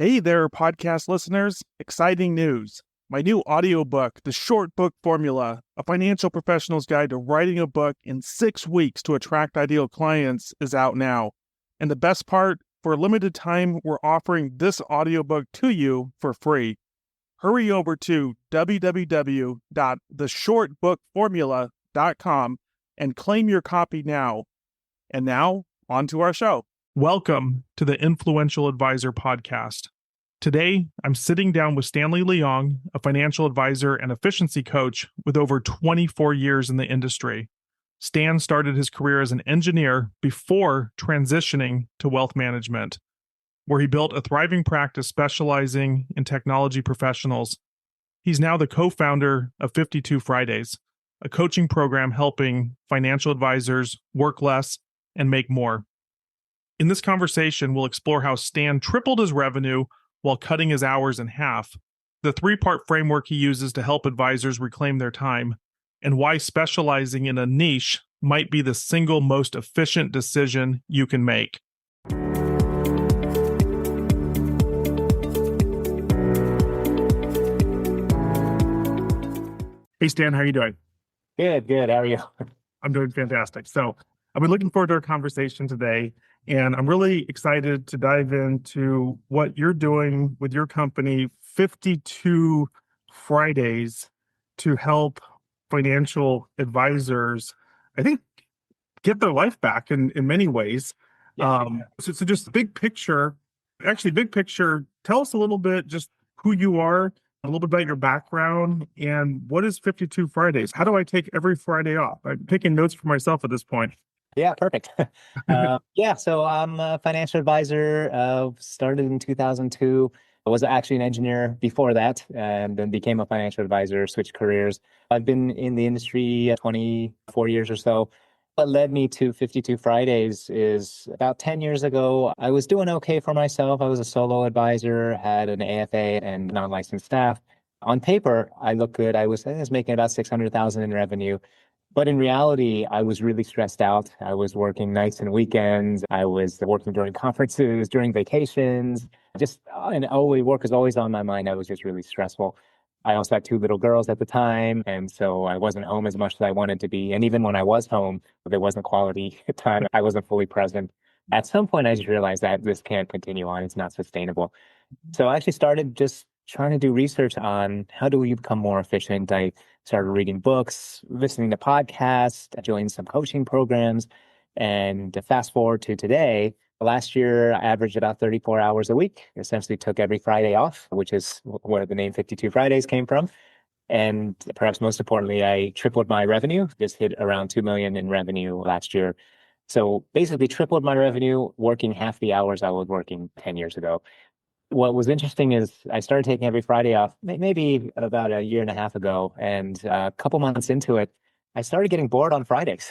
Hey there, podcast listeners. Exciting news. My new audiobook, The Short Book Formula, A Financial Professional's Guide to Writing a Book in 6 Weeks to Attract Ideal Clients, is out now. And the best part, for a limited time, we're offering this audiobook to you for free. Hurry over to www.theshortbookformula.com and claim your copy now. And now, on to our show. Welcome to the Influential Advisor Podcast. Today, I'm sitting down with Stanley Leong, a financial advisor and efficiency coach with over 24 years in the industry. Stan started his career as an engineer before transitioning to wealth management, where he built a thriving practice specializing in technology professionals. He's now the co-founder of 52 Fridays, a coaching program helping financial advisors work less and make more. In this conversation, we'll explore how Stan tripled his revenue while cutting his hours in half, the 3-part framework he uses to help advisors reclaim their time, and why specializing in a niche might be the single most efficient decision you can make. Hey, Stan, how are you doing? Good. How are you? I'm doing fantastic. So I've been looking forward to our conversation today, and I'm really excited to dive into what you're doing with your company, 52 Fridays, to help financial advisors, I think, get their life back in many ways. Yeah. So just big picture, tell us a little bit just who you are, a little bit about your background, and what is 52 Fridays? How do I take every Friday off? I'm taking notes for myself at this point. Yeah, perfect. So I'm a financial advisor, started in 2002. I was actually an engineer before that, and then became a financial advisor, switched careers. I've been in the industry 24 years or so. What led me to 52 Fridays is about 10 years ago, I was doing okay for myself. I was a solo advisor, had an AFA and non-licensed staff. On paper, I looked good. I was making about $600,000 in revenue. But in reality, I was really stressed out. I was working nights and weekends. I was working during conferences, during vacations. Work was always on my mind. I was just really stressful. I also had 2 little girls at the time, and so I wasn't home as much as I wanted to be. And even when I was home, there wasn't quality time. I wasn't fully present. At some point, I just realized that this can't continue on. It's not sustainable. So I actually started just trying to do research on how do we become more efficient. I started reading books, listening to podcasts, joined some coaching programs, and fast forward to today. Last year, I averaged about 34 hours a week, essentially took every Friday off, which is where the name 52 Fridays came from. And perhaps most importantly, I tripled my revenue, just hit around 2 million in revenue last year. So basically tripled my revenue, working half the hours I was working 10 years ago. What was interesting is I started taking every Friday off, maybe about a year and a half ago. And a couple months into it, I started getting bored on Fridays.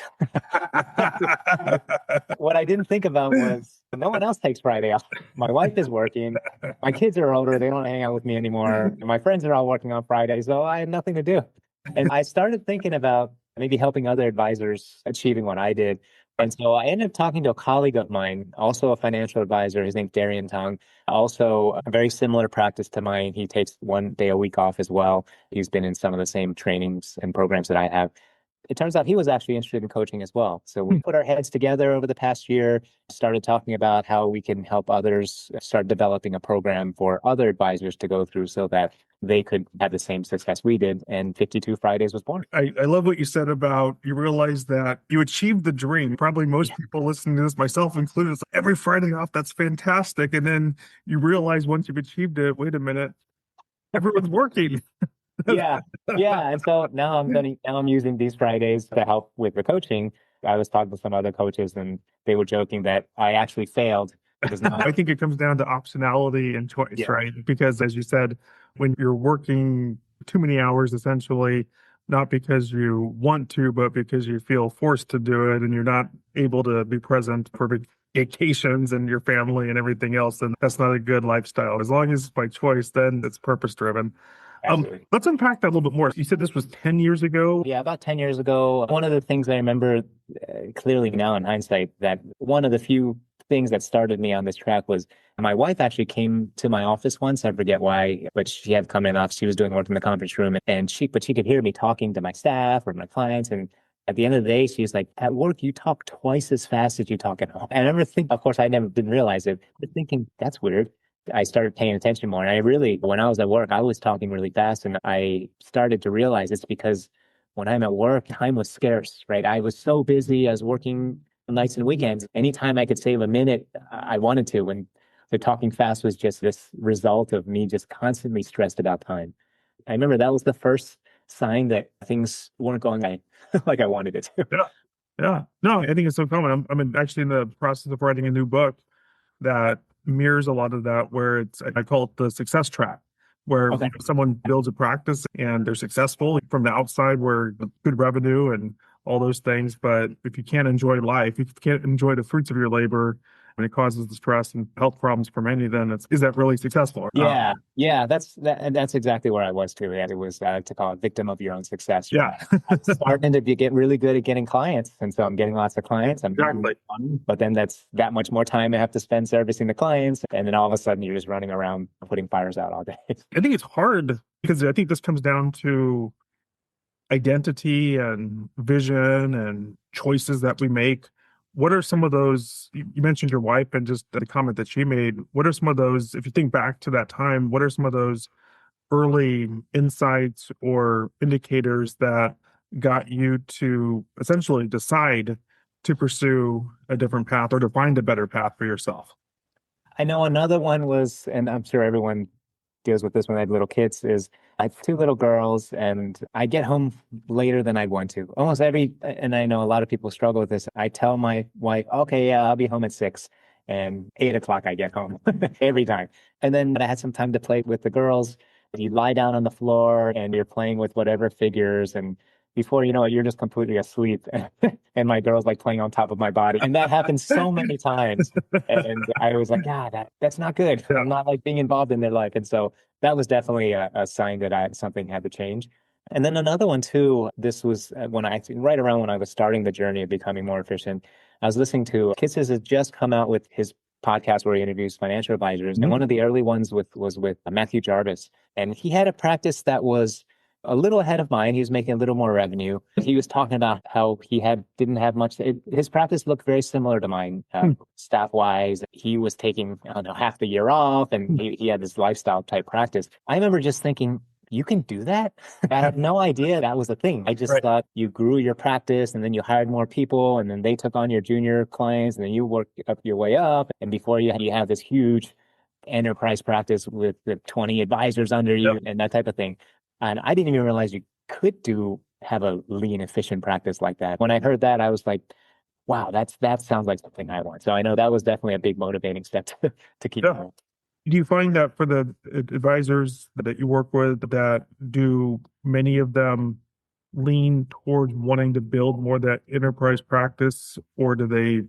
What I didn't think about was no one else takes Friday off. My wife is working. My kids are older. They don't hang out with me anymore. My friends are all working on Fridays, so I had nothing to do. And I started thinking about maybe helping other advisors achieving what I did. And so I ended up talking to a colleague of mine, also a financial advisor. His name's Darian Tong, also a very similar practice to mine. He takes 1 day a week off as well. He's been in some of the same trainings and programs that I have. It turns out he was actually interested in coaching as well. So we put our heads together over the past year, started talking about how we can help others, start developing a program for other advisors to go through so that they could have the same success we did. And 52 Fridays was born. I love what you said about you realize that you achieved the dream. Probably most people listening to this, myself included, it's every Friday off, that's fantastic. And then you realize once you've achieved it, wait a minute, everyone's working. Yeah. And so now I'm using these Fridays to help with the coaching. I was talking to some other coaches and they were joking that I actually failed. I think it comes down to optionality and choice, Yeah. right? Because as you said, when you're working too many hours, essentially, not because you want to, but because you feel forced to do it and you're not able to be present for vacations and your family and everything else, then that's not a good lifestyle. As long as it's by choice, then it's purpose driven. Let's unpack that a little bit more. You said this was 10 years ago. Yeah, about 10 years ago. One of the things I remember clearly now in hindsight, that one of the few things that started me on this track was my wife actually came to my office once. I forget why, but she had come in off. She was doing work in the conference room, and she could hear me talking to my staff or my clients. And at the end of the day, she's like, at work, you talk twice as fast as you talk at home. And I remember thinking, of course, I never didn't realize it, but thinking that's weird. I started paying attention more. And I really, when I was at work, I was talking really fast. And I started to realize it's because when I'm at work, time was scarce, right? I was so busy. I was working nights and weekends. Anytime I could save a minute, I wanted to. And the talking fast was just this result of me just constantly stressed about time. I remember that was the first sign that things weren't going like I wanted it to. Yeah. Yeah. No, I think it's so common. I'm actually in the process of writing a new book that mirrors a lot of that, where I call it the success trap, where Okay. someone builds a practice and they're successful from the outside, where good revenue and all those things. But if you can't enjoy life, if you can't enjoy the fruits of your labor, and it causes the stress and health problems for many, then is that really successful? Yeah, that's exactly where I was too. Yeah, it was to call it victim of your own success. Yeah. I'm starting to get really good at getting clients, and so I'm getting lots of clients. I'm making Exactly. money, but then that's that much more time I have to spend servicing the clients, and then all of a sudden you're just running around putting fires out all day. I think it's hard because I think this comes down to identity and vision and choices that we make. What are some of those? You mentioned your wife and just the comment that she made. What are some of those, if you think back to that time, what are some of those early insights or indicators that got you to essentially decide to pursue a different path or to find a better path for yourself? I know another one was, and I'm sure everyone deals with this when they have little kids, is I have two little girls and I get home later than I'd want to. Almost and I know a lot of people struggle with this. I tell my wife, okay, yeah, I'll be home at 6. And 8 o'clock I get home every time. And then I had some time to play with the girls. You lie down on the floor and you're playing with whatever figures. And before you know it, you're just completely asleep. And my girl's like playing on top of my body. And that happens so many times. And I was like, God, that's not good. Yeah. I'm not like being involved in their life. And so that was definitely a sign that something had to change. And then another one too, this was right around when I was starting the journey of becoming more efficient. I was listening to Kisses has just come out with his podcast where he interviews financial advisors. And one of the early ones was with Matthew Jarvis. And he had a practice that was a little ahead of mine. He was making a little more revenue. He was talking about how didn't have much. His practice looked very similar to mine, staff wise. He was taking, I don't know, half the year off, and he had this lifestyle type practice. I remember just thinking, you can do that? I had no idea that was a thing. I just thought you grew your practice and then you hired more people and then they took on your junior clients and then you worked up your way up. And before you have this huge enterprise practice with the 20 advisors under you and that type of thing. And I didn't even realize you could have a lean, efficient practice like that. When I heard that, I was like, wow, that sounds like something I want. So I know that was definitely a big motivating step to keep going. Do you find that for the advisors that you work with, that do many of them lean towards wanting to build more of that enterprise practice, or do they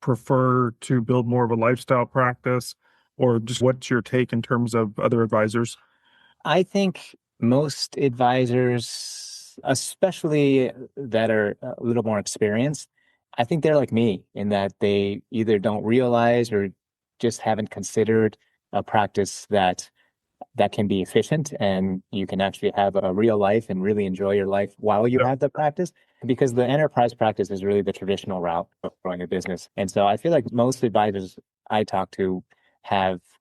prefer to build more of a lifestyle practice, or just what's your take in terms of other advisors? I think most advisors, especially that are a little more experienced, I think they're like me in that they either don't realize or just haven't considered a practice that can be efficient and you can actually have a real life and really enjoy your life while you have the practice. Because the enterprise practice is really the traditional route of growing a business. And so I feel like most advisors I talk to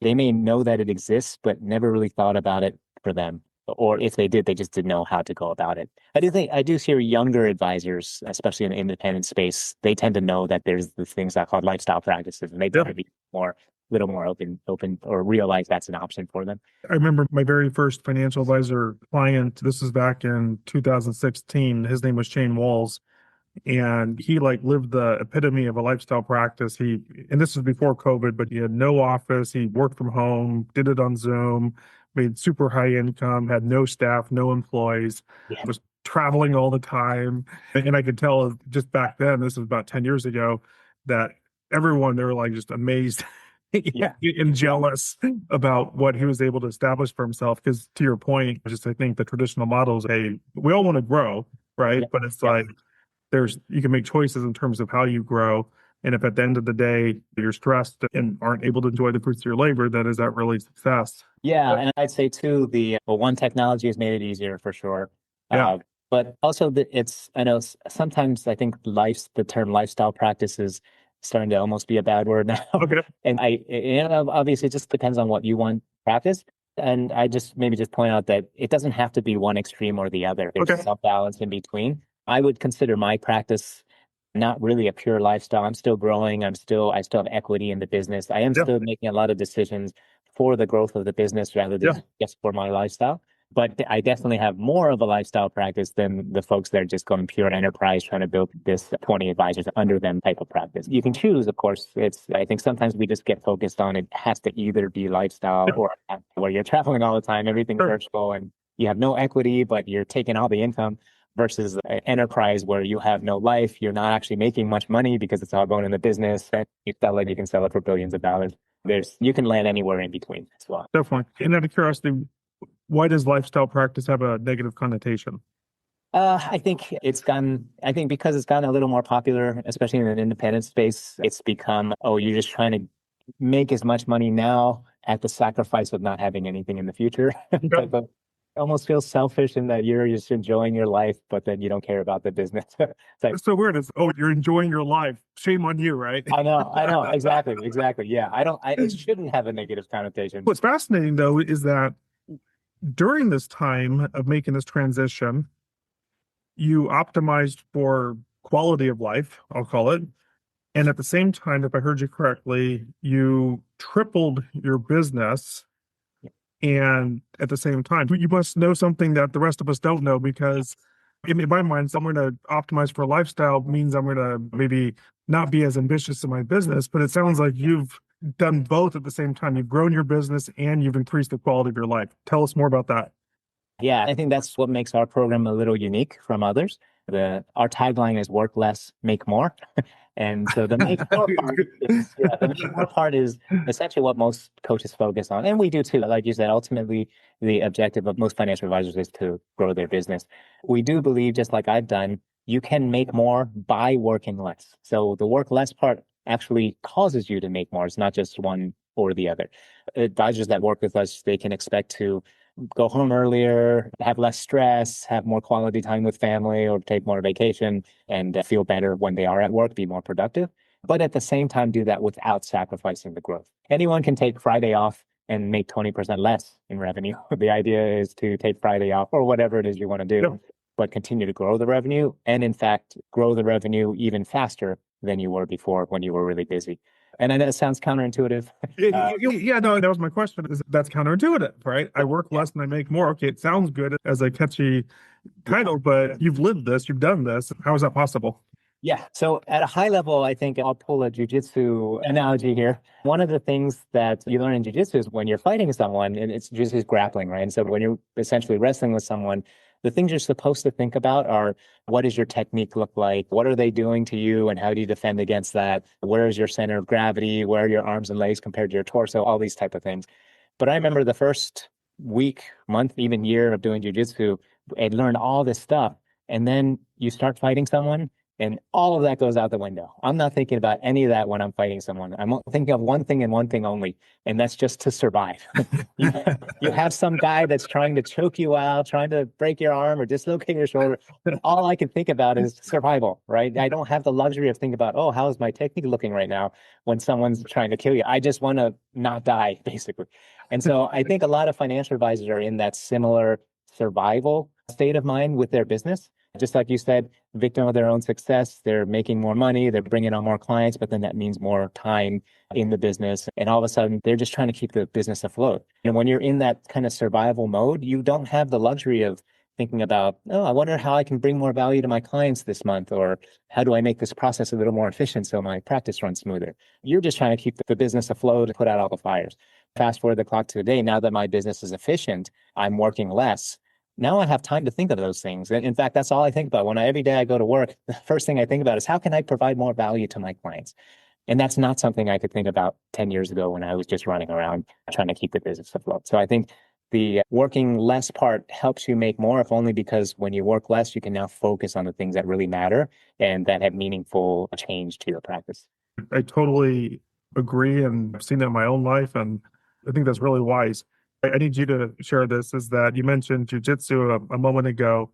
they may know that it exists, but never really thought about it for them. Or if they did, they just didn't know how to go about it. I do hear younger advisors, especially in the independent space, they tend to know that there's the things that are called lifestyle practices, and they tend to be little more open, or realize that's an option for them. I remember my very first financial advisor client. This was back in 2016. His name was Shane Walls. And he lived the epitome of a lifestyle practice. And this was before COVID, but he had no office. He worked from home, did it on Zoom, made super high income, had no staff, no employees, was traveling all the time. And I could tell just back then, this was about 10 years ago, that everyone, they were just amazed and jealous about what he was able to establish for himself. Because to your point, I think the traditional models, we all want to grow, right? But it's you can make choices in terms of how you grow. And if at the end of the day you're stressed and aren't able to enjoy the fruits of your labor, then is that really success? Yeah, and I'd say too, one, technology has made it easier for sure. Yeah. But also I know sometimes I think the term lifestyle practice is starting to almost be a bad word now. Okay. And obviously it just depends on what you want to practice. And I just maybe just point out that it doesn't have to be one extreme or the other. There's Okay. some balance in between. I would consider my practice not really a pure lifestyle. I'm still growing. I still have equity in the business. I am Yeah. still making a lot of decisions for the growth of the business rather than Yeah. just for my lifestyle. But I definitely have more of a lifestyle practice than the folks that are just going pure enterprise, trying to build this 20 advisors under them type of practice. You can choose, of course. I think sometimes we just get focused on it has to either be lifestyle or where you're traveling all the time, everything's virtual, and you have no equity, but you're taking all the income, versus an enterprise where you have no life. You're not actually making much money because it's all going in the business, and you can sell it for billions of dollars. You can land anywhere in between as well. Definitely. And out of curiosity, why does lifestyle practice have a negative connotation? I think because it's gotten a little more popular, especially in an independent space. It's become, oh, you're just trying to make as much money now at the sacrifice of not having anything in the future. Type of, almost feels selfish in that you're just enjoying your life, but then you don't care about the business. It's so weird. You're enjoying your life. Shame on you, right? I know, exactly. Yeah, it shouldn't have a negative connotation. What's fascinating though is that during this time of making this transition, you optimized for quality of life, I'll call it. And at the same time, if I heard you correctly, you tripled your business. And at the same time, you must know something that the rest of us don't know, because in my mind, I'm going to optimize for a lifestyle means I'm going to maybe not be as ambitious in my business. But it sounds like you've done both at the same time. You've grown your business and you've increased the quality of your life. Tell us more about that. Yeah, I think that's what makes our program a little unique from others. Our tagline is work less, make more. And so the make more part is essentially what most coaches focus on. And we do too. Like you said, ultimately, the objective of most financial advisors is to grow their business. We do believe, just like I've done, you can make more by working less. So the work less part actually causes you to make more. It's not just one or the other. Advisors that work with us, they can expect to go home earlier, have less stress, have more quality time with family, or take more vacation and feel better when they are at work, be more productive. But at the same time, do that without sacrificing the growth. Anyone can take Friday off and make 20% less in revenue. The idea is to take Friday off or whatever it is you want to do, but continue to grow the revenue. And in fact, grow the revenue even faster than you were before when you were really busy. And I know it sounds counterintuitive. No, that was my question. That's counterintuitive, right? I work less and I make more. Okay, it sounds good as a catchy title, but you've lived this, you've done this. How is that possible? Yeah. So at a high level, I think I'll pull a jujitsu analogy here. One of the things that you learn in jujitsu is when you're fighting someone, and it's just grappling, right? And so when you're essentially wrestling with someone, the things you're supposed to think about are, what does your technique look like? What are they doing to you? And how do you defend against that? Where is your center of gravity? Where are your arms and legs compared to your torso? All these type of things. But I remember the first week, month, even year of doing jujitsu, I learned all this stuff. And then you start fighting someone, and all of that goes out the window. I'm not thinking about any of that when I'm fighting someone. I'm thinking of one thing and one thing only, and that's just to survive. You have some guy that's trying to choke you out, trying to break your arm or dislocate your shoulder. All I can think about is survival, right? I don't have the luxury of thinking about, oh, how is my technique looking right now when someone's trying to kill you? I just want to not die, basically. And so I think a lot of financial advisors are in that similar survival state of mind with their business. Just like you said, victim of their own success, they're making more money, they're bringing on more clients, but then that means more time in the business. And all of a sudden, they're just trying to keep the business afloat. And when you're in that kind of survival mode, you don't have the luxury of thinking about, oh, I wonder how I can bring more value to my clients this month, or how do I make this process a little more efficient so my practice runs smoother? You're just trying to keep the business afloat and put out all the fires. Fast forward the clock to today, now that my business is efficient, I'm working less. Now I have time to think of those things. In fact, that's all I think about. Every day I go to work, the first thing I think about is, how can I provide more value to my clients? And that's not something I could think about 10 years ago when I was just running around trying to keep the business afloat. So I think the working less part helps you make more, if only because when you work less, you can now focus on the things that really matter and that have meaningful change to your practice. I totally agree, and I've seen it in my own life, and I think that's really wise. I need you to share this, is that you mentioned jujitsu a moment ago.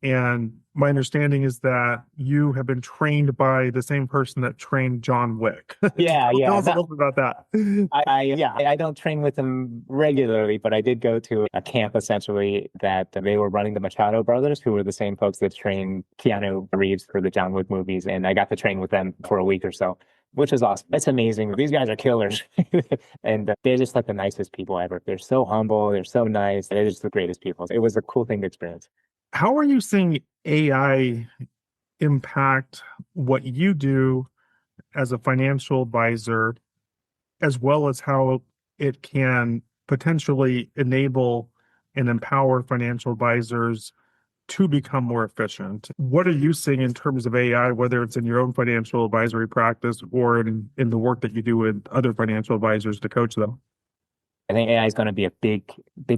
And my understanding is that you have been trained by the same person that trained John Wick. Yeah, Tell yeah. us a little bit about that. I don't train with them regularly, but I did go to a camp essentially that they were running the Machado brothers, who were the same folks that trained Keanu Reeves for the John Wick movies. And I got to train with them for a week or so, which is awesome. It's amazing. These guys are killers. And they're just like the nicest people ever. They're so humble. They're so nice. They're just the greatest people. It was a cool thing to experience. How are you seeing AI impact what you do as a financial advisor, as well as how it can potentially enable and empower financial advisors to become more efficient? What are you seeing in terms of AI, whether it's in your own financial advisory practice or in the work that you do with other financial advisors to coach them? I think AI is going to be a big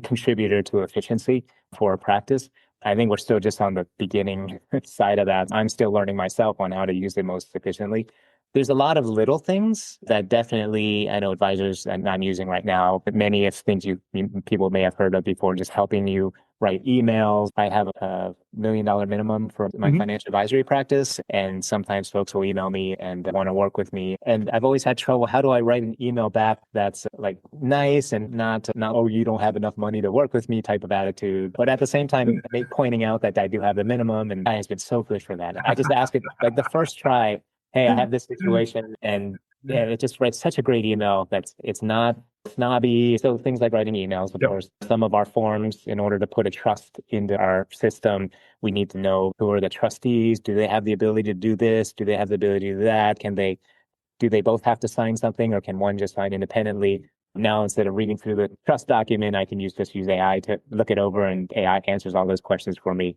contributor to efficiency for practice. I think we're still just on the beginning side of that. I'm still learning myself on how to use it most efficiently. There's a lot of little things that definitely I know advisors and I'm using right now, but many of things people may have heard of before, just helping you write emails. I have a $1 million minimum for my Mhm. financial advisory practice, and sometimes folks will email me and want to work with me. And I've always had trouble. How do I write an email back that's like nice and not oh, you don't have enough money to work with me type of attitude, but at the same time pointing out that I do have the minimum, and AI has been so good for that. I just ask it like the first try, hey, I have this situation, and yeah, it just writes such a great email that it's not snobby. So things like writing emails, of Yep. course, some of our forms, in order to put a trust into our system, we need to know who are the trustees. Do they have the ability to do this? Do they have the ability to do that? Do they both have to sign something, or can one just sign independently? Now, instead of reading through the trust document, I can just use AI to look it over, and AI answers all those questions for me.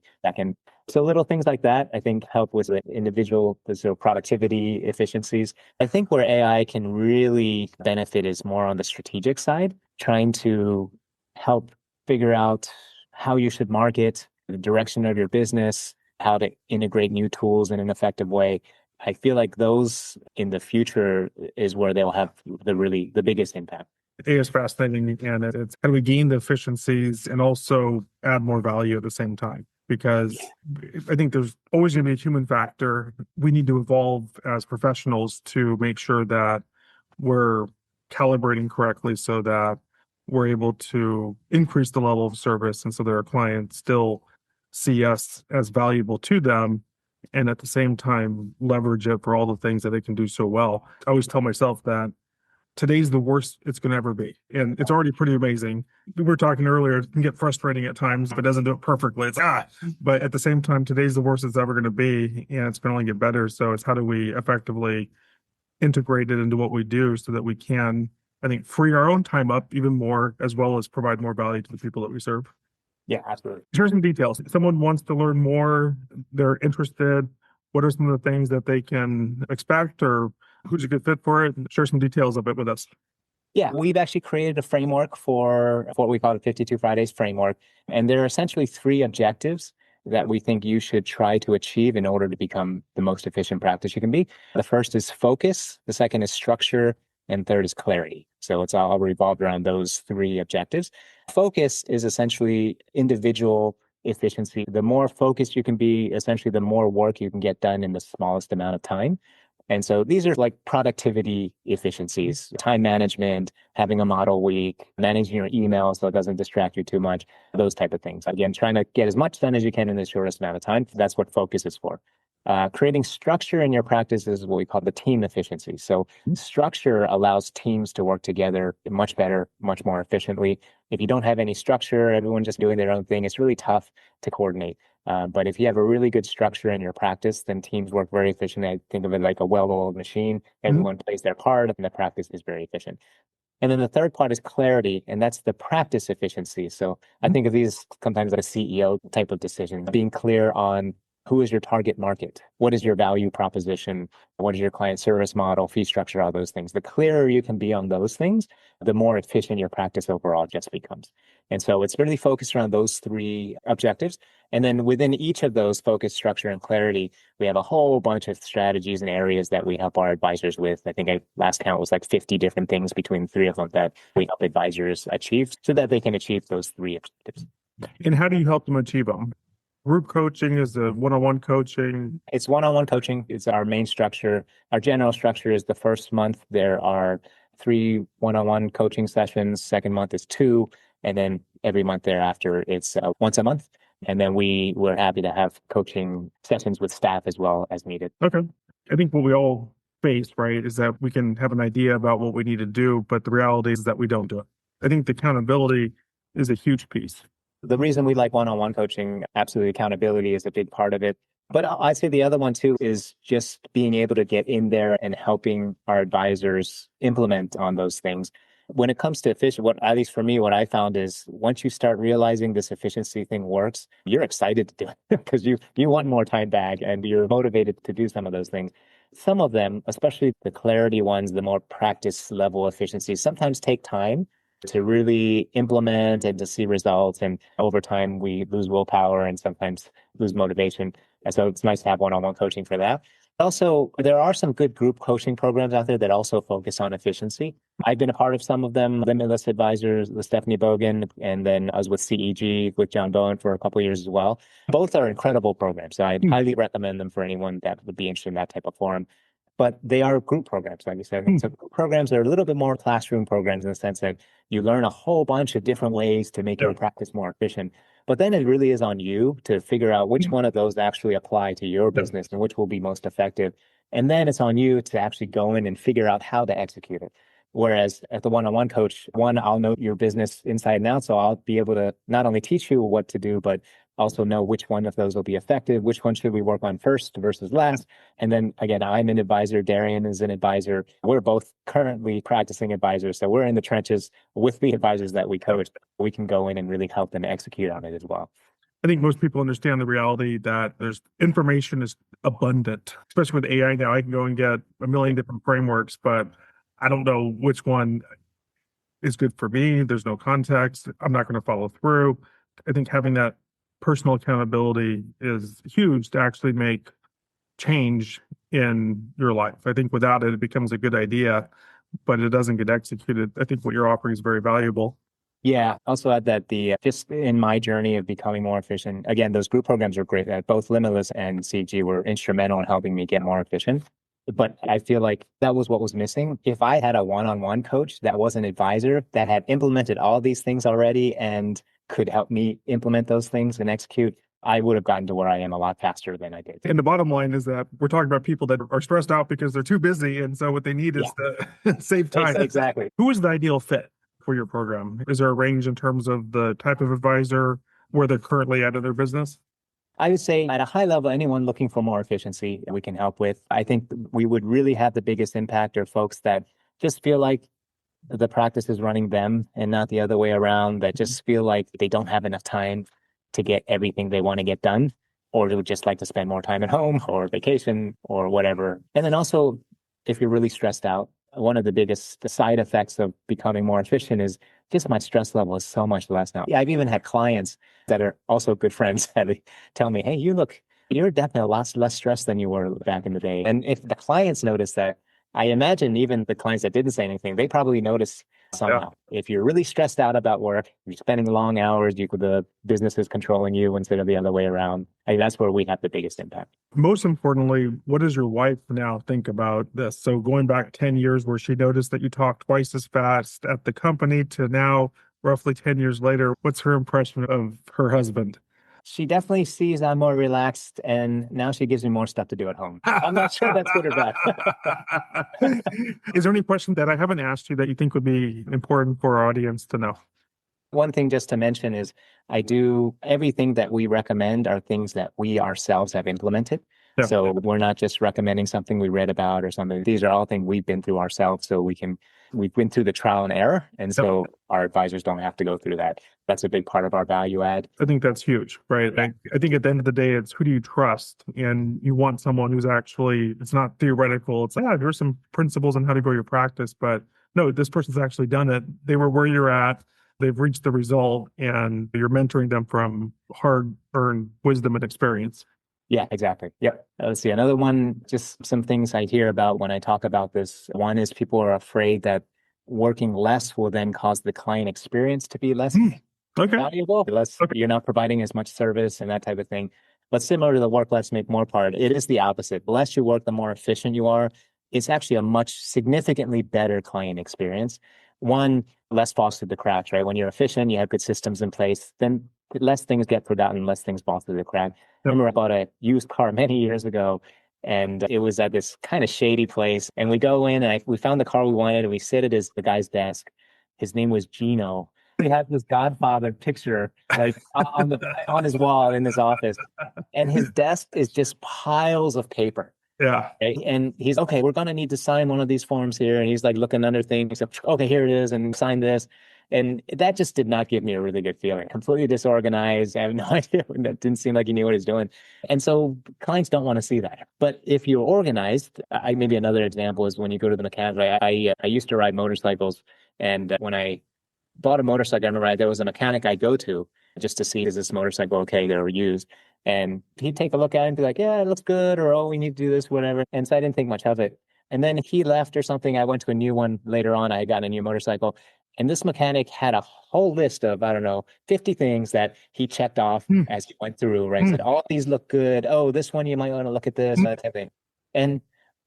So little things like that, I think, help with the individual the sort of productivity efficiencies. I think where AI can really benefit is more on the strategic side, trying to help figure out how you should market, the direction of your business, how to integrate new tools in an effective way. I feel like those in the future is where they'll have the biggest impact. AI is fascinating, and it's how do we gain the efficiencies and also add more value at the same time? Because I think there's always going to be a human factor. We need to evolve as professionals to make sure that we're calibrating correctly so that we're able to increase the level of service and so that our clients still see us as valuable to them and at the same time leverage it for all the things that it can do so well. I always tell myself that today's the worst it's going to ever be. And it's already pretty amazing. We were talking earlier, it can get frustrating at times if it doesn't do it perfectly. But at the same time, today's the worst it's ever going to be. And it's going to only get better. So it's how do we effectively integrate it into what we do so that we can, I think, free our own time up even more, as well as provide more value to the people that we serve. Yeah, absolutely. Share some details. If someone wants to learn more, they're interested, what are some of the things that they can expect or who's a good fit for it? Share some details of it with us. Yeah, we've actually created a framework for what we call the 52 Fridays framework. And there are essentially three objectives that we think you should try to achieve in order to become the most efficient practice you can be. The first is focus, the second is structure, and third is clarity. So it's all revolved around those three objectives. Focus is essentially individual efficiency. The more focused you can be, essentially, the more work you can get done in the smallest amount of time. And so these are like productivity efficiencies, time management, having a model week, managing your email so it doesn't distract you too much, those type of things. Again, trying to get as much done as you can in the shortest amount of time. That's what focus is for. Creating structure in your practice is what we call the team efficiency. So structure allows teams to work together much better, much more efficiently. If you don't have any structure, everyone just doing their own thing, it's really tough to coordinate. But if you have a really good structure in your practice, then teams work very efficiently. I think of it like a well-oiled machine. Everyone plays their part, and the practice is very efficient. And then the third part is clarity, and that's the practice efficiency. So I think of these sometimes like a CEO type of decision, being clear on who is your target market? What is your value proposition? What is your client service model, fee structure, all those things? The clearer you can be on those things, the more efficient your practice overall just becomes. And so it's really focused around those three objectives. And then within each of those, focus, structure, and clarity, we have a whole bunch of strategies and areas that we help our advisors with. I think last count was like 50 different things between the three of them that we help advisors achieve so that they can achieve those three objectives. And how do you help them achieve them? Group coaching is the one-on-one coaching. It's one-on-one coaching. It's our main structure. Our general structure is the first month, there are 3 one-on-one coaching sessions. Second month is 2. And then every month thereafter, it's once a month. And then we're happy to have coaching sessions with staff as well as needed. Okay. I think what we all face, right, is that we can have an idea about what we need to do, but the reality is that we don't do it. I think the accountability is a huge piece. The reason we like one-on-one coaching, absolutely accountability is a big part of it. But I'd say the other one too is just being able to get in there and helping our advisors implement on those things. When it comes to efficient, at least for me, what I found is once you start realizing this efficiency thing works, you're excited to do it because you want more time back and you're motivated to do some of those things. Some of them, especially the clarity ones, the more practice level efficiencies, sometimes take time to really implement and to see results. And over time, we lose willpower and sometimes lose motivation. And so it's nice to have one-on-one coaching for that. Also, there are some good group coaching programs out there that also focus on efficiency. I've been a part of some of them, Limitless Advisors, with Stephanie Bogan, and then I was with CEG with John Bowen for a couple of years as well. Both are incredible programs. So I highly recommend them for anyone that would be interested in that type of forum. But they are group programs, like you said. So group programs are a little bit more classroom programs in the sense that you learn a whole bunch of different ways to make your practice more efficient. But then it really is on you to figure out which one of those actually apply to your business and which will be most effective. And then it's on you to actually go in and figure out how to execute it. Whereas at the one-on-one coach, I'll know your business inside and out. So I'll be able to not only teach you what to do, but also know which one of those will be effective, which one should we work on first versus last. And then again, I'm an advisor, Darian is an advisor. We're both currently practicing advisors. So we're in the trenches with the advisors that we coach. We can go in and really help them execute on it as well. I think most people understand the reality that there's information is abundant, especially with AI now. I can go and get a million different frameworks, but I don't know which one is good for me. There's no context. I'm not going to follow through. I think having that personal accountability is huge to actually make change in your life. I think without it, it becomes a good idea, but it doesn't get executed. I think what you're offering is very valuable. Yeah. Also add that just in my journey of becoming more efficient, again, those group programs are great. Both Limitless and CG were instrumental in helping me get more efficient. But I feel like that was what was missing. If I had a one-on-one coach that was an advisor that had implemented all these things already and could help me implement those things and execute, I would have gotten to where I am a lot faster than I did. And the bottom line is that we're talking about people that are stressed out because they're too busy. And so what they need is to save time. Exactly. Who is the ideal fit for your program? Is there a range in terms of the type of advisor, where they're currently at in their business? I would say at a high level, anyone looking for more efficiency, we can help with. I think we would really have the biggest impact are folks that just feel like the practice is running them and not the other way around, that just feel like they don't have enough time to get everything they want to get done, or they would just like to spend more time at home or vacation or whatever. And then also, if you're really stressed out, one of the biggest side effects of becoming more efficient is just my stress level is so much less now. I've even had clients that are also good friends that tell me, hey, you're definitely a lot less stressed than you were back in the day. And if the clients notice that, I imagine even the clients that didn't say anything, they probably noticed somehow. If you're really stressed out about work, you're spending long hours, the business is controlling you instead of the other way around. That's where we have the biggest impact. Most importantly, what does your wife now think about this? So going back 10 years where she noticed that you talk twice as fast at the company to now roughly 10 years later, what's her impression of her husband? She definitely sees I'm more relaxed, and now she gives me more stuff to do at home. I'm not sure that's good or bad. Is there any question that I haven't asked you that you think would be important for our audience to know? One thing just to mention is everything that we recommend are things that we ourselves have implemented. Yeah. So we're not just recommending something we read about or something. These are all things we've been through ourselves. So we've been through the trial and error. And so our advisors don't have to go through that. That's a big part of our value add. I think that's huge, right? Yeah. I think at the end of the day, it's who do you trust? And you want someone who's actually, it's not theoretical. It's like, yeah, here's some principles on how to grow your practice. But no, this person's actually done it. They were where you're at. They've reached the result, and you're mentoring them from hard-earned wisdom and experience. Yeah, exactly. Yep. Let's see. Another one, just some things I hear about when I talk about this. One is people are afraid that working less will then cause the client experience to be less Okay. valuable, less you're not providing as much service and that type of thing. But similar to the work less, make more part, it is the opposite. The less you work, the more efficient you are. It's actually a much significantly better client experience. One, less falls through the cracks, right? When you're efficient, you have good systems in place, then less things get forgotten, less things fall through the crack. I remember I bought a used car many years ago, and it was at this kind of shady place. And we go in, and we found the car we wanted, and we sit at the guy's desk. His name was Gino. We have this Godfather picture like on his wall in his office, and his desk is just piles of paper. Yeah. Okay? And he's okay. We're gonna need to sign one of these forms here, and he's like looking under things. He's like, okay, here it is, and sign this. And that just did not give me a really good feeling. Completely disorganized. I have no idea. That didn't seem like he knew what he was doing. And so clients don't want to see that. But if you're organized, maybe another example is when you go to the mechanic. I used to ride motorcycles, and when I bought a motorcycle, I remember there was a mechanic I go to just to see, is this motorcycle okay? They were used. And he'd take a look at it and be like, yeah, it looks good, or oh, we need to do this, whatever. And so I didn't think much of it. And then he left or something. I went to a new one later on. I had gotten a new motorcycle. And this mechanic had a whole list of, I don't know, 50 things that he checked off as he went through, right? Said, all these look good. Oh, this one, you might want to look at this, that type of thing. And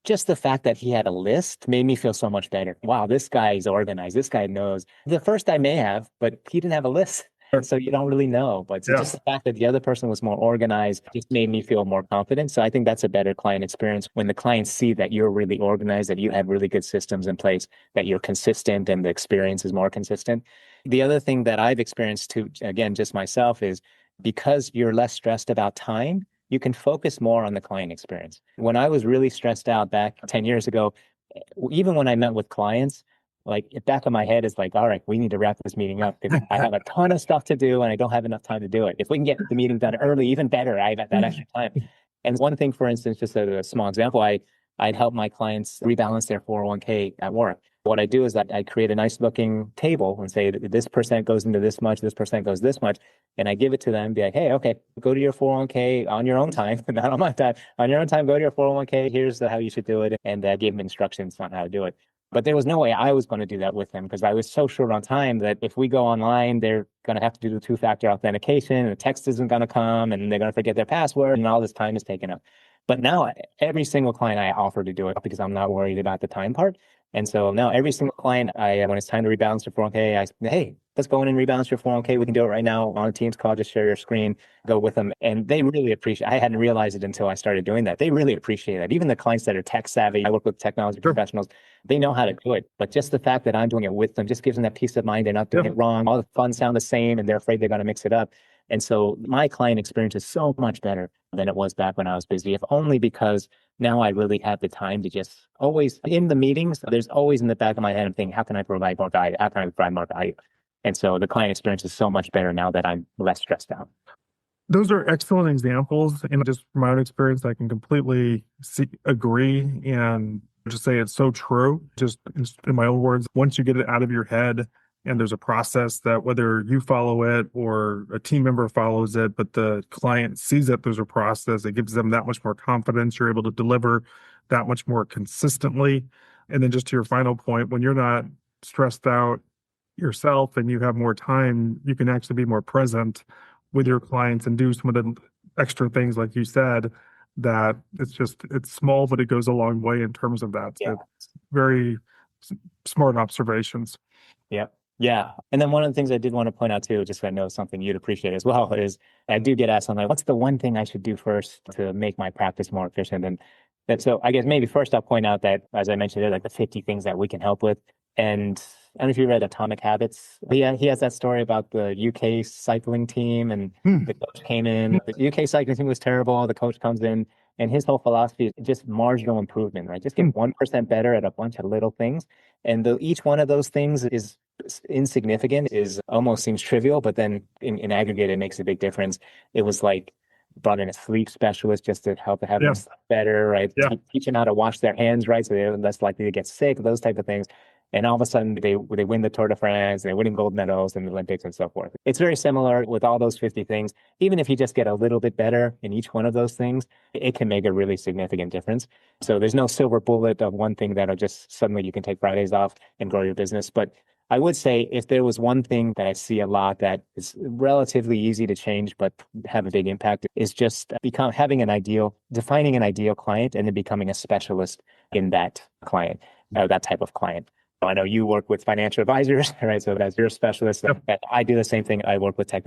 just the fact that he had a list made me feel so much better. Wow, this guy's organized. This guy knows. The first I may have, but he didn't have a list. So you don't really know. But just the fact that the other person was more organized just made me feel more confident. So I think that's a better client experience when the clients see that you're really organized, that you have really good systems in place, that you're consistent and the experience is more consistent. The other thing that I've experienced too, again, just myself, is because you're less stressed about time, you can focus more on the client experience. When I was really stressed out back 10 years ago, even when I met with clients, like the back of my head is like, all right, we need to wrap this meeting up because I have a ton of stuff to do and I don't have enough time to do it. If we can get the meeting done early, even better. I have that extra time. And one thing, for instance, just a small example, I'd help my clients rebalance their 401k at work. What I do is that I create a nice looking table and say this percent goes into this much, this percent goes this much. And I give it to them, be like, hey, okay, go to your 401k on your own time, not on my time, on your own time, go to your 401k. Here's how you should do it. And give them instructions on how to do it. But there was no way I was going to do that with them because I was so short on time that if we go online, they're going to have to do the two-factor authentication and the text isn't going to come and they're going to forget their password and all this time is taken up. But now every single client I offer to do it because I'm not worried about the time part. And so now every single client, when it's time to rebalance your 401k, I say, hey, let's go in and rebalance your 401k. We can do it right now on a Teams call. Just share your screen, go with them. And they really appreciate it. I hadn't realized it until I started doing that. They really appreciate it. Even the clients that are tech savvy, I work with technology professionals, they know how to do it. But just the fact that I'm doing it with them just gives them that peace of mind. They're not doing it wrong. All the funds sound the same and they're afraid they're going to mix it up. And so my client experience is so much better than it was back when I was busy, if only because now I really have the time to just always in the meetings, there's always in the back of my head, I'm thinking, how can I provide more value? How can I provide more value? And so the client experience is so much better now that I'm less stressed out. Those are excellent examples. And just from my own experience, I can completely agree and just say it's so true. Just in my own words, once you get it out of your head, and there's a process that whether you follow it or a team member follows it, but the client sees that there's a process, it gives them that much more confidence. You're able to deliver that much more consistently. And then just to your final point, when you're not stressed out yourself and you have more time, you can actually be more present with your clients and do some of the extra things, like you said, that it's small, but it goes a long way in terms of that. Yeah. It's very smart observations. Yep. Yeah. And then one of the things I did want to point out too, just so I know something you'd appreciate as well, is I do get asked, I'm like, what's the one thing I should do first to make my practice more efficient? And so I guess maybe first I'll point out that, as I mentioned, there are like the 50 things that we can help with. And I don't know if you read Atomic Habits. He has that story about the UK cycling team and the coach came in. The UK cycling team was terrible. The coach comes in and his whole philosophy is just marginal improvement, right? Just get 1% better at a bunch of little things. And each one of those things is insignificant is almost seems trivial, but then in aggregate, it makes a big difference. It was like brought in a sleep specialist just to help have them Yeah. sleep better, right? Yeah. Teach them how to wash their hands, right? So they're less likely to get sick, those type of things. And all of a sudden, they win the Tour de France, they're winning gold medals in the Olympics and so forth. It's very similar with all those 50 things. Even if you just get a little bit better in each one of those things, it can make a really significant difference. So there's no silver bullet of one thing that'll just suddenly you can take Fridays off and grow your business. But I would say if there was one thing that I see a lot that is relatively easy to change but have a big impact is just defining an ideal client and then becoming a specialist in that client, that type of client. I know you work with financial advisors, right? So as you're a specialist, Yep. I do the same thing. I work with high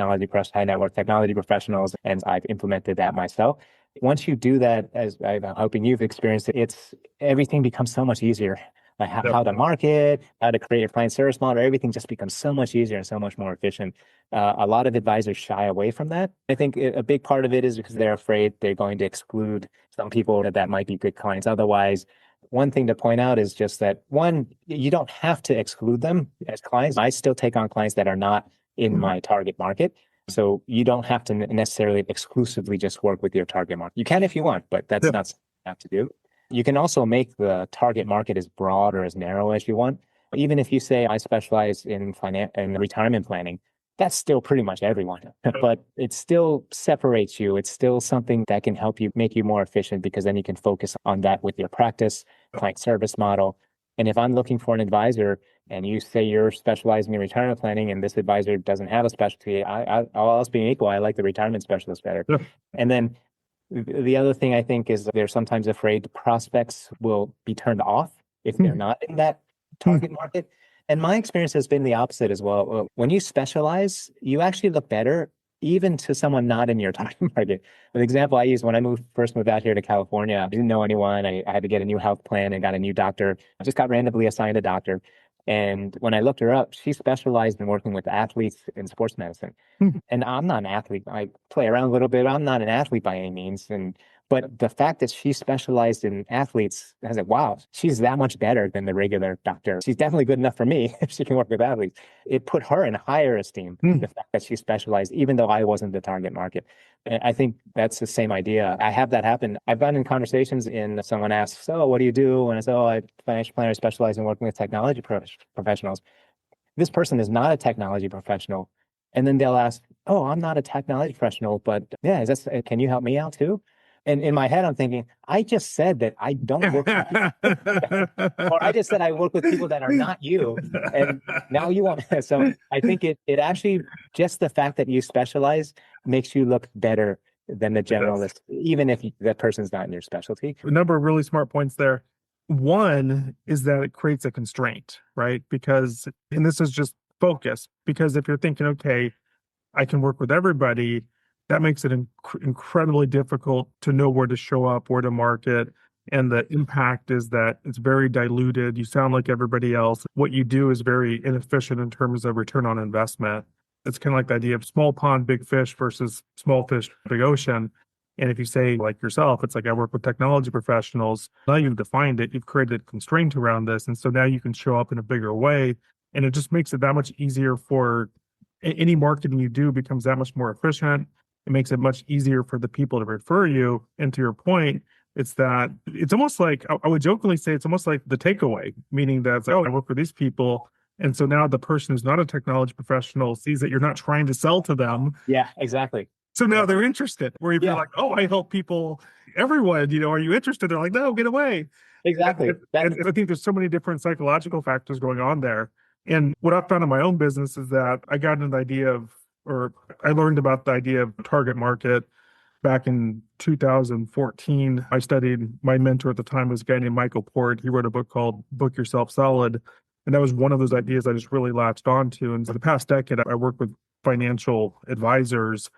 net worth technology professionals, and I've implemented that myself. Once you do that, as I'm hoping you've experienced it, everything becomes so much easier. Like Yep. how to market, how to create a client service model, everything just becomes so much easier and so much more efficient. A lot of advisors shy away from that. I think a big part of it is because they're afraid they're going to exclude some people that might be good clients. Otherwise, one thing to point out is just that one, you don't have to exclude them as clients. I still take on clients that are not in my target market. So you don't have to necessarily exclusively just work with your target market. You can if you want, but that's Yeah. not something you have to do. You can also make the target market as broad or as narrow as you want. Even if you say I specialize in retirement planning, that's still pretty much everyone, but it still separates you. It's still something that can help you make you more efficient because then you can focus on that with your practice, client service model. And if I'm looking for an advisor and you say you're specializing in retirement planning and this advisor doesn't have a specialty, all else being equal, I like the retirement specialist better. Yeah. And then the other thing I think is they're sometimes afraid prospects will be turned off if they're not in that target market. And my experience has been the opposite as well. When you specialize, you actually look better even to someone not in your target market. An example I used when I first moved out here to California, I didn't know anyone. I had to get a new health plan and got a new doctor. I just got randomly assigned a doctor. And when I looked her up, she specialized in working with athletes in sports medicine. And I'm not an athlete. I play around a little bit. I'm not an athlete by any means. But the fact that she specialized in athletes, I said, wow, she's that much better than the regular doctor. She's definitely good enough for me if she can work with athletes. It put her in higher esteem, the fact that she specialized, even though I wasn't the target market. And I think that's the same idea. I have that happen. I've been in conversations and someone asks, so what do you do? And I say, oh, I'm a financial planner, specialize in working with technology professionals. This person is not a technology professional. And then they'll ask, oh, I'm not a technology professional, but yeah, can you help me out too? And in my head, I'm thinking, I just said that I don't work with you. Or I just said I work with people that are not you. And now you want. So I think it actually, just the fact that you specialize makes you look better than the generalist, even if that person's not in your specialty. A number of really smart points there. One is that it creates a constraint, right? And this is just focus, because if you're thinking, okay, I can work with everybody, that makes it incredibly difficult to know where to show up, where to market. And the impact is that it's very diluted. You sound like everybody else. What you do is very inefficient in terms of return on investment. It's kind of like the idea of small pond, big fish versus small fish, big ocean. And if you say, like yourself, it's like I work with technology professionals. Now you've defined it, you've created a constraint around this. And so now you can show up in a bigger way. And it just makes it that much easier for any marketing you do becomes that much more efficient. It makes it much easier for the people to refer you. And to your point, it's almost like, I would jokingly say it's almost like the takeaway, meaning that, oh, I work with these people. And so now the person who's not a technology professional sees that you're not trying to sell to them. Yeah, exactly. So now they're interested. Where if you're like, oh, I help people, everyone, are you interested? They're like, no, get away. Exactly. And I think there's so many different psychological factors going on there. And what I've found in my own business is that I learned about the idea of target market back in 2014. My mentor at the time was a guy named Michael Port. He wrote a book called Book Yourself Solid. And that was one of those ideas I just really latched onto. And for the past decade, I work with financial advisors.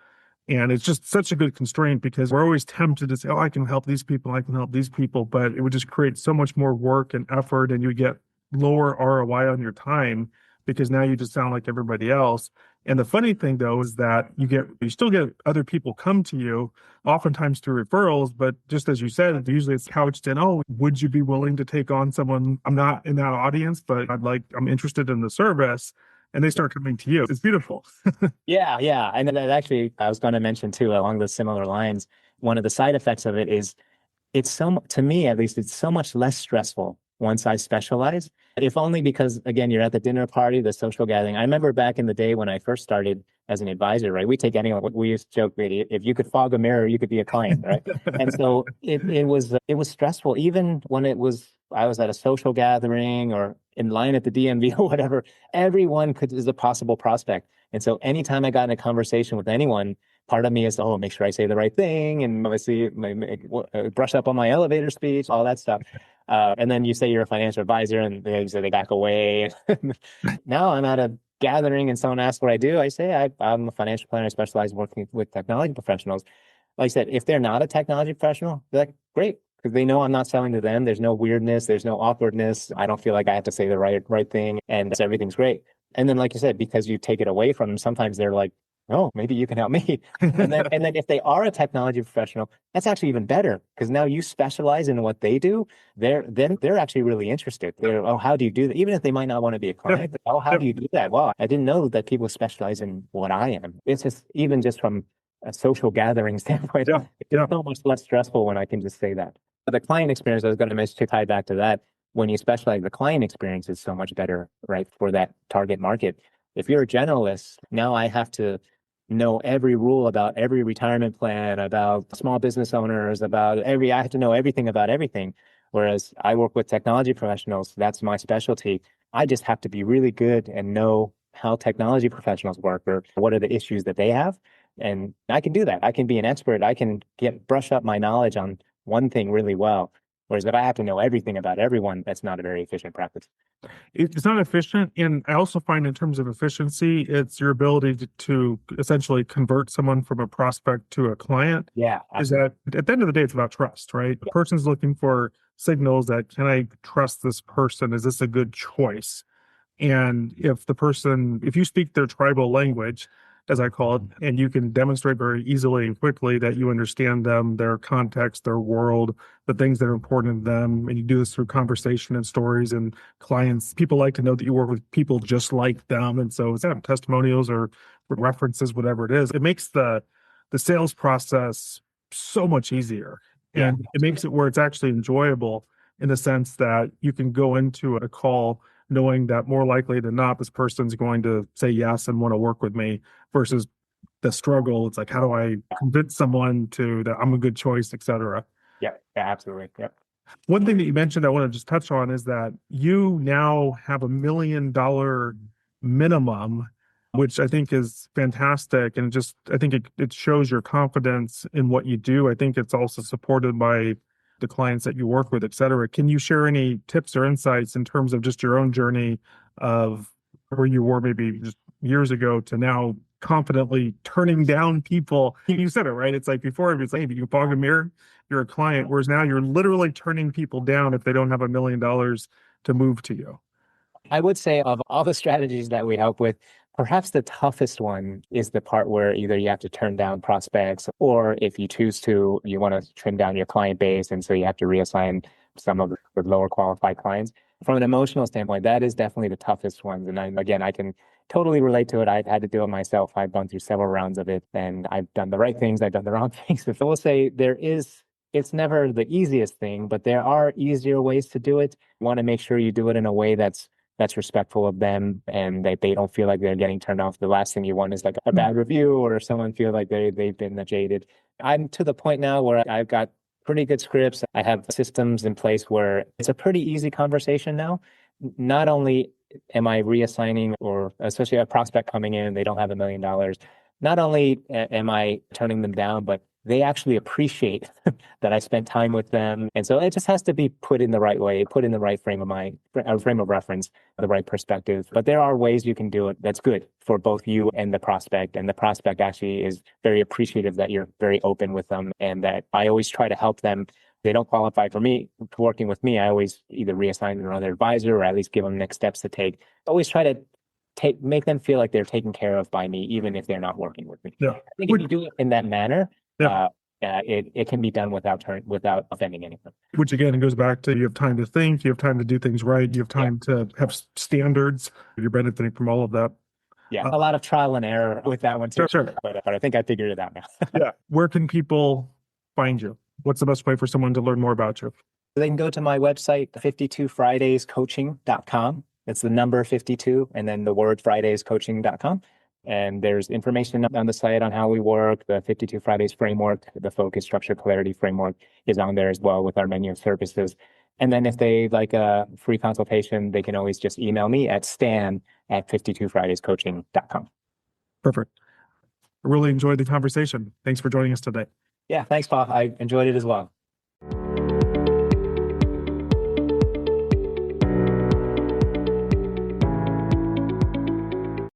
And it's just such a good constraint because we're always tempted to say, oh, I can help these people, but it would just create so much more work and effort, and you get lower ROI on your time because now you just sound like everybody else. And the funny thing though is that you still get other people come to you, oftentimes through referrals, but just as you said, usually it's couched in, oh, would you be willing to take on someone? I'm not in that audience, but I'm interested in the service. And they start coming to you. It's beautiful. Yeah, yeah. And then that actually, I was going to mention too, along the similar lines, one of the side effects of it is to me at least, it's so much less stressful once I specialize. If only because, again, you're at the dinner party, the social gathering. I remember back in the day when I first started as an advisor, right? We take anyone, we used to joke, if you could fog a mirror, you could be a client, right? And so it was stressful, even when I was at a social gathering or in line at the DMV or whatever, is a possible prospect. And so anytime I got in a conversation with anyone, part of me is, oh, make sure I say the right thing and obviously brush up on my elevator speech, all that stuff. And then you say you're a financial advisor and they back away. Now I'm at a gathering and someone asks what I do. I say I'm a financial planner. I specialize in working with technology professionals. Like I said, if they're not a technology professional, they're like, great, because they know I'm not selling to them. There's no weirdness. There's no awkwardness. I don't feel like I have to say the right thing, and everything's great. And then, like you said, because you take it away from them, sometimes they're like, oh, maybe you can help me. And then if they are a technology professional, that's actually even better because now you specialize in what they do. They're actually really interested. Oh, how do you do that? Even if they might not want to be a client, oh, how do you do that? Wow, I didn't know that people specialize in what I am. It's just even just from a social gathering standpoint, it's so much less stressful when I can just say that. But the client experience, I was going to mention to tie back to that. When you specialize, the client experience is so much better, right, for that target market. If you're a generalist, now I have to know every rule about every retirement plan, about small business owners, I have to know everything about everything. Whereas I work with technology professionals, that's my specialty. I just have to be really good and know how technology professionals work or what are the issues that they have. And I can do that. I can be an expert. I can brush up my knowledge on one thing really well. Whereas if I have to know everything about everyone, that's not a very efficient practice. It's not efficient. And I also find in terms of efficiency, it's your ability to essentially convert someone from a prospect to a client. Yeah, Is absolutely. that at the end of the day, it's about trust, right? The person's looking for signals that can I trust this person? Is this a good choice? And if you speak their tribal language, as I call it, and you can demonstrate very easily and quickly that you understand them, their context, their world, the things that are important to them, and you do this through conversation and stories and clients, people like to know that you work with people just like them. And so it's testimonials or references, whatever it is, it makes the sales process so much easier. And it makes it where it's actually enjoyable in the sense that you can go into a call knowing that more likely than not, this person's going to say yes and want to work with me versus the struggle. It's like, how do I convince someone that I'm a good choice, et cetera? Yeah, yeah, absolutely. Yeah. One thing that you mentioned I want to just touch on is that you now have $1 million minimum, which I think is fantastic. And I think it shows your confidence in what you do. I think it's also supported by the clients that you work with, et cetera. Can you share any tips or insights in terms of just your own journey of where you were maybe just years ago to now confidently turning down people? You said it, right? It's like before, it's like, if you fog a mirror, you're a client, whereas now you're literally turning people down if they don't have $1 million to move to you. I would say of all the strategies that we help with, perhaps the toughest one is the part where either you have to turn down prospects, or if you choose to, you want to trim down your client base. And so you have to reassign some of the lower qualified clients. From an emotional standpoint, that is definitely the toughest one. And I can totally relate to it. I've had to do it myself. I've gone through several rounds of it and I've done the right things. I've done the wrong things. So I will say it's never the easiest thing, but there are easier ways to do it. You want to make sure you do it in a way that's respectful of them and that they don't feel like they're getting turned off. The last thing you want is like a bad review or someone feel like they've been jaded. I'm to the point now where I've got pretty good scripts. I have systems in place where it's a pretty easy conversation now. Not only am I reassigning, or especially a prospect coming in, they don't have $1 million. Not only am I turning them down, but they actually appreciate that I spent time with them. And so it just has to be put in the right way, put in the right frame of reference, the right perspective. But there are ways you can do it that's good for both you and the prospect. And the prospect actually is very appreciative that you're very open with them and that I always try to help them. They don't qualify for me working with me. I always either reassign another advisor or at least give them next steps to take. Always try to make them feel like they're taken care of by me, even if they're not working with me. Yeah. I think if you do it in that manner, Yeah. it can be done without offending anyone. Which again, it goes back to you have time to think, you have time to do things right, you have time to have standards. You're benefiting from all of that. Yeah, a lot of trial and error with that one too. Sure. But I think I figured it out now. Yeah. Where can people find you? What's the best way for someone to learn more about you? They can go to my website, 52fridayscoaching.com. It's the number 52 and then the word fridayscoaching.com. And there's information on the site on how we work. The 52 Fridays framework, the focus, structure, clarity framework is on there as well with our menu of services. And then if they like a free consultation, they can always just email me at stan@52fridayscoaching.com. Perfect. I really enjoyed the conversation. Thanks for joining us today. Yeah, thanks, Paul. I enjoyed it as well.